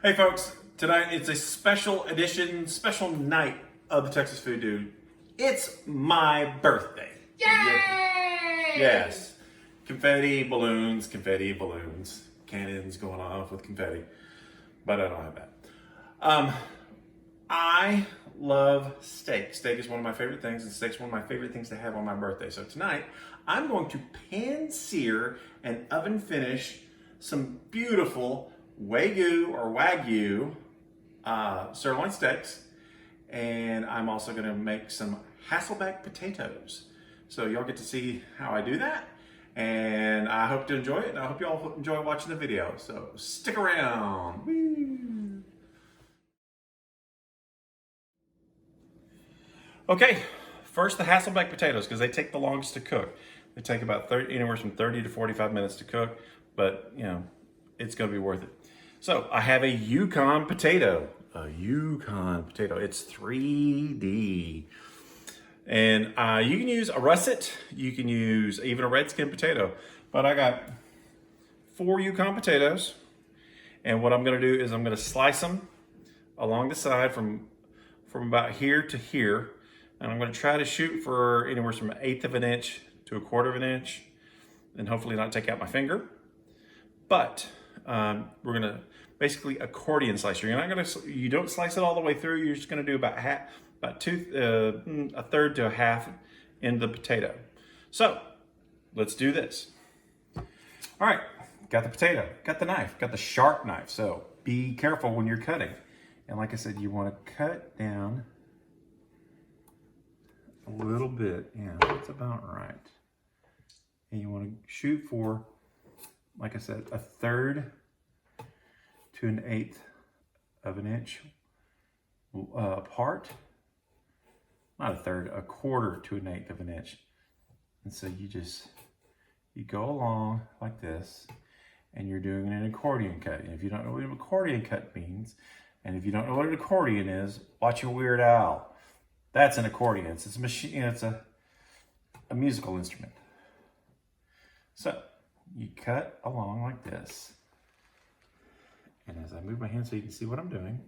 Hey folks, tonight it's a special edition, special night of the Texas Food Dude. It's my birthday. Yay! Yes. Confetti, balloons, cannons going off with confetti, but I don't have that. I love steak. Steak is one of my favorite things, and steak's one of my favorite things to have on my birthday. So tonight, I'm going to pan sear and oven finish some beautiful Wagyu sirloin steaks, and I'm also going to make some Hasselbeck potatoes. So y'all get to see how I do that, and I hope to enjoy it, and I hope y'all enjoy watching the video. So stick around. Woo. Okay, first the Hasslebeck potatoes, because they take the longest to cook. They take about anywhere from 30 to 45 minutes to cook, but you know, it's going to be worth it. So I have a Yukon potato. It's 3D. And you can use a russet. You can use even a red skin potato. But I got 4 Yukon potatoes. And what I'm going to do is I'm going to slice them along the side from about here to here. And I'm going to try to shoot for anywhere from 1/8 of an inch to 1/4 of an inch. And hopefully not take out my finger. But we're going to basically accordion slice. You don't slice it all the way through. You're just going to do about a third to a half in the potato. So let's do this. All right, got the potato, got the knife, got the sharp knife. So be careful when you're cutting. And like I said, you want to cut down a little bit. Yeah, that's about right. And you want to shoot for, like I said, 1/3 to 1/8 of an inch apart. Not 1/3, 1/4 to 1/8 of an inch. And so you go along like this, and you're doing an accordion cut. And if you don't know what an accordion cut means, and if you don't know what an accordion is, watch your Weird Al. That's an accordion. It's a machine. It's a musical instrument. So you cut along like this. And as I move my hand so you can see what I'm doing,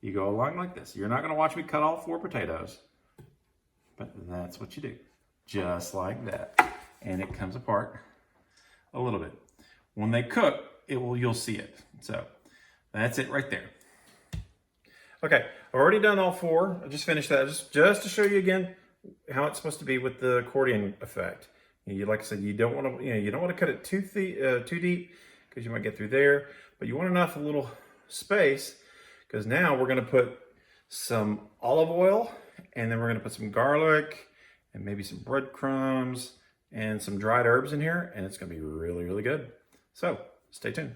you go along like this. You're not going to watch me cut all 4 potatoes, but that's what you do. Just like that. And it comes apart a little bit. When they cook, you'll see it. So that's it right there. Okay, I've already done all 4. I just finished that just to show you again how it's supposed to be with the accordion effect. Like I said, you don't want to cut it too deep, because you might get through there, but you want enough a little space, because now we're going to put some olive oil, and then we're going to put some garlic and maybe some breadcrumbs and some dried herbs in here, and it's going to be really, really good. So stay tuned.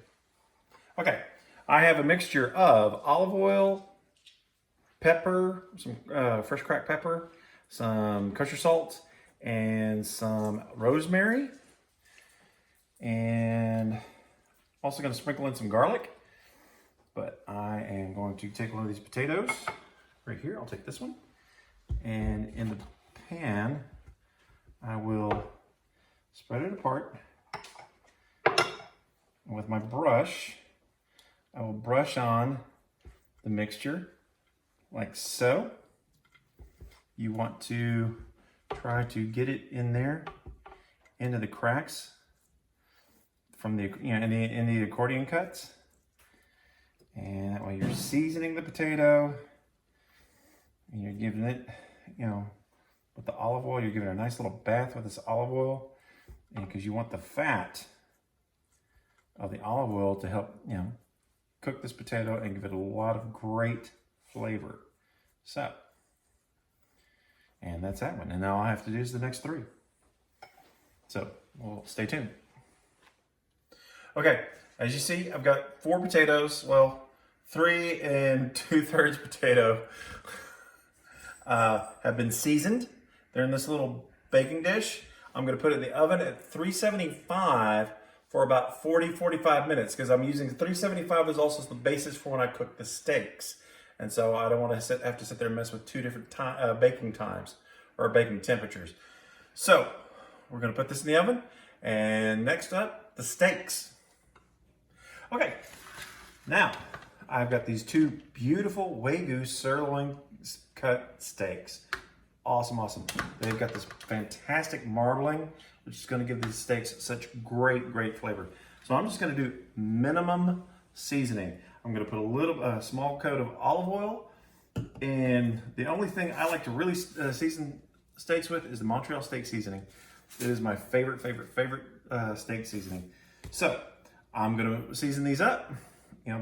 Okay, I have a mixture of olive oil, pepper, some fresh cracked pepper, some kosher salt, and some rosemary, and also going to sprinkle in some garlic. But I am going to take one of these potatoes right here. I'll take this one, and in the pan I will spread it apart, and with my brush I will brush on the mixture like so. You want to try to get it in there, into the cracks from the in the accordion cuts, and that way you're seasoning the potato, and you're giving it, with the olive oil, you're giving it a nice little bath with this olive oil, and because you want the fat of the olive oil to help cook this potato and give it a lot of great flavor. So. And that's that one. And now all I have to do is the next 3. So, well, stay tuned. Okay, as you see, I've got 4 potatoes. Well, 3 2/3 potato have been seasoned. They're in this little baking dish. I'm going to put it in the oven at 375 for about 40-45 minutes, because I'm using 375 as also the basis for when I cook the steaks. And so I don't want to have to sit there and mess with 2 different baking times or baking temperatures. So we're going to put this in the oven. And next up, the steaks. Okay, now I've got these two beautiful Wagyu sirloin cut steaks. Awesome, awesome. They've got this fantastic marbling, which is gonna give these steaks such great, great flavor. So I'm just gonna do minimum seasoning. I'm gonna put a small coat of olive oil, and the only thing I like to really season steaks with is the Montreal steak seasoning. It is my favorite steak seasoning. So I'm gonna season these up,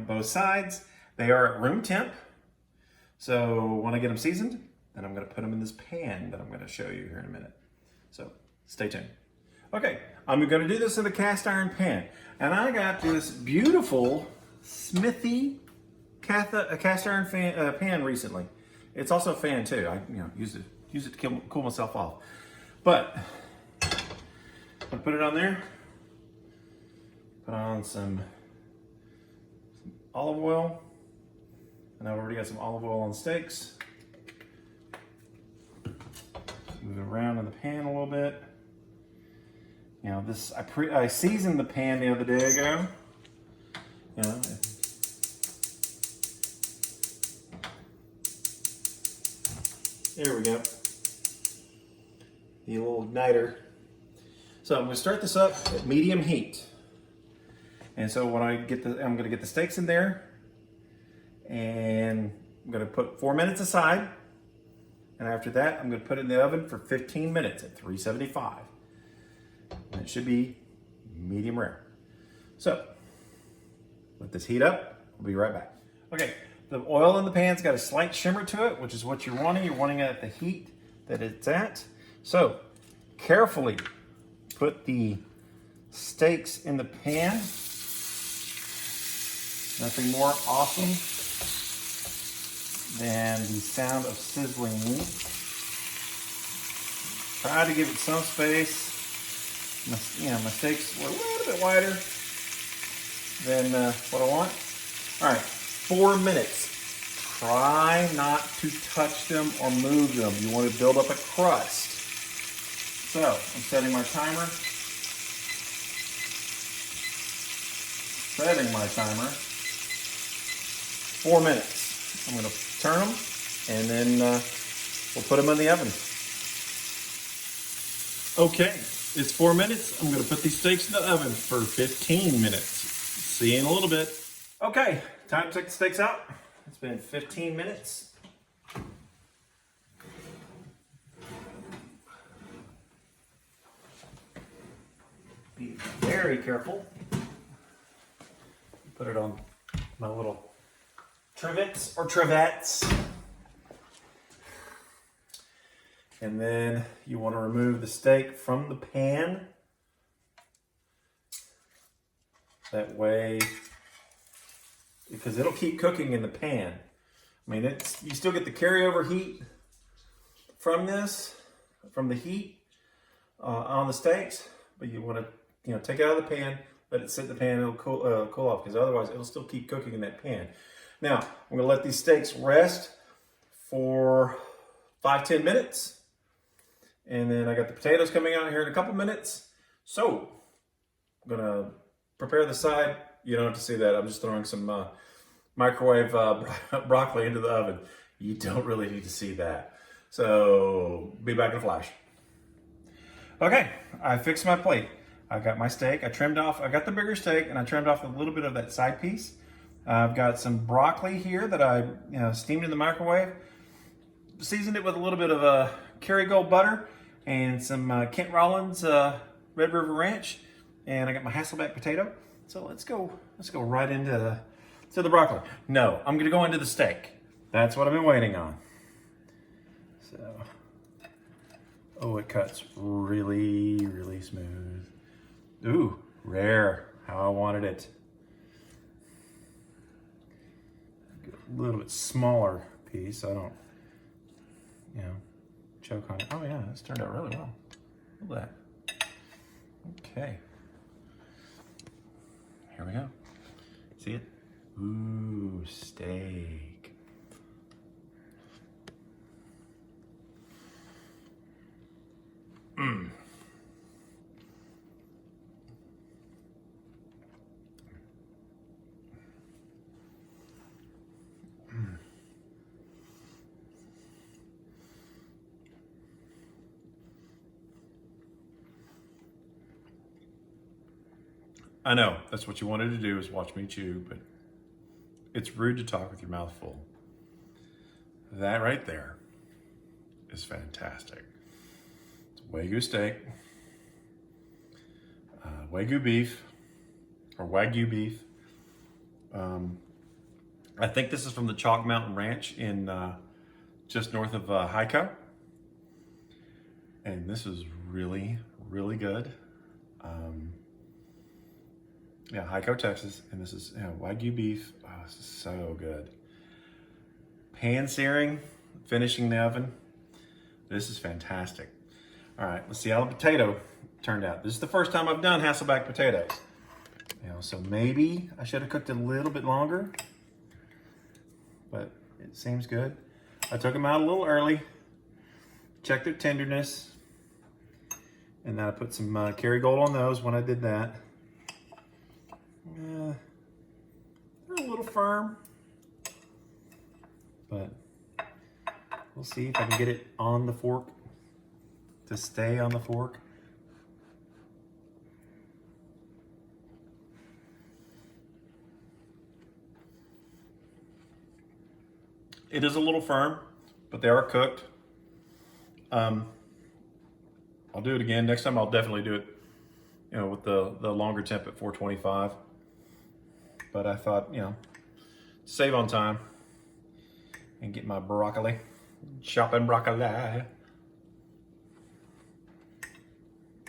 both sides. They are at room temp. So when I get them seasoned, then I'm gonna put them in this pan that I'm gonna show you here in a minute. So stay tuned. Okay, I'm gonna do this in a cast iron pan. And I got this beautiful Smithey cast iron pan recently. It's also a fan too. I use it to cool myself off. But I put it on there. Put on some olive oil. And I've already got some olive oil on steaks. Move it around in the pan a little bit. I seasoned the pan the other day ago. There we go. The little igniter. So I'm going to start this up at medium heat. And so when I'm going to get the steaks in there, and I'm going to put 4 minutes aside. And after that, I'm going to put it in the oven for 15 minutes at 375. And it should be medium rare. So let this heat up. We'll be right back. Okay, the oil in the pan's got a slight shimmer to it, which is what you're wanting. You're wanting it at the heat that it's at. So carefully put the steaks in the pan. Nothing more awesome than the sound of sizzling meat. Try to give it some space. My steaks were a little bit wider than what I want. All right, 4 minutes. Try not to touch them or move them. You want to build up a crust. So I'm setting my timer. 4 minutes. I'm going to turn them, and then we'll put them in the oven. Okay, it's 4 minutes. I'm going to put these steaks in the oven for 15 minutes. See you in a little bit. Okay, time to take the steaks out. It's been 15 minutes. Be very careful. Put it on my little trivets or trevettes. And then you want to remove the steak from the pan. That way, because it'll keep cooking in the pan. I mean, you still get the carryover heat from this, from the heat on the steaks, but you want to, take it out of the pan, let it sit in the pan, it'll cool off, because otherwise it'll still keep cooking in that pan. Now, I'm going to let these steaks rest for 5-10 minutes. And then I got the potatoes coming out here in a couple minutes. So, I'm going to prepare the side. You don't have to see that. I'm just throwing some microwave broccoli into the oven. You don't really need to see that. So, be back in a flash. Okay, I fixed my plate. I got my steak. I got the bigger steak, and I trimmed off a little bit of that side piece. I've got some broccoli here that I steamed in the microwave. Seasoned it with a little bit of Kerrygold butter and some Kent Rollins Red River Ranch, and I got my Hasselbeck potato. So let's go right into the broccoli. No, I'm gonna go into the steak. That's what I've been waiting on. So, oh, it cuts really, really smooth. Ooh, rare, how I wanted it. A little bit smaller piece, so I don't, choke on it. Oh yeah, this turned out really well. Look at that. Okay. Here we go. See it? Ooh, steak. Mmm. I know that's what you wanted to do, is watch me chew, but it's rude to talk with your mouth full. That right there is fantastic. It's Wagyu steak, Wagyu beef, or Wagyu beef. I think this is from the Chalk Mountain Ranch in just north of Hyco. And this is really, really good. Yeah, Hyco, Texas. And this is Wagyu beef. Oh, this is so good. Pan searing, finishing the oven. This is fantastic. All right, let's see how the potato turned out. This is the first time I've done Hasselbeck potatoes. So maybe I should have cooked it a little bit longer, but it seems good. I took them out a little early, checked their tenderness, and then I put some Kerrygold on those when I did that. They're a little firm, but we'll see if I can get it on the fork to stay on the fork. It is a little firm, but they are cooked. I'll do it again. Next time I'll definitely do it, with the longer temp at 425. But I thought, save on time and get my broccoli. Chopping broccoli.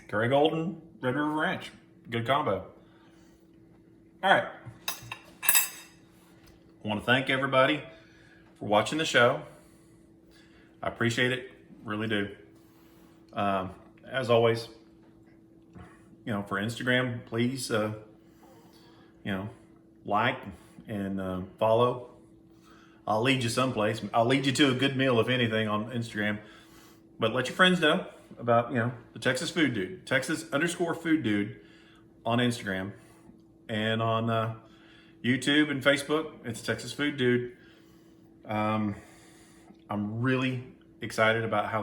Kerrygold and Red River Ranch. Good combo. All right. I want to thank everybody for watching the show. I appreciate it, really do. As always, for Instagram, please, like and follow. I'll lead you someplace. I'll lead you to a good meal, if anything, on Instagram. But let your friends know about, the Texas Food Dude, Texas_Food Dude on Instagram, and on YouTube and Facebook. It's Texas Food Dude. I'm really excited about how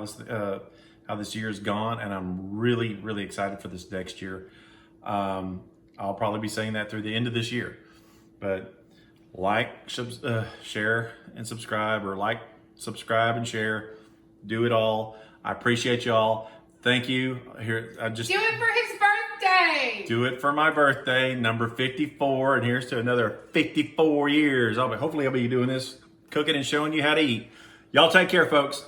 this year has gone, and I'm really, really excited for this next year. I'll probably be saying that through the end of this year. But share, and subscribe, or subscribe, and share. Do it all. I appreciate y'all. Thank you. Here, Do it for his birthday. Do it for my birthday, number 54, and here's to another 54 years. Hopefully I'll be doing this, cooking and showing you how to eat. Y'all take care, folks.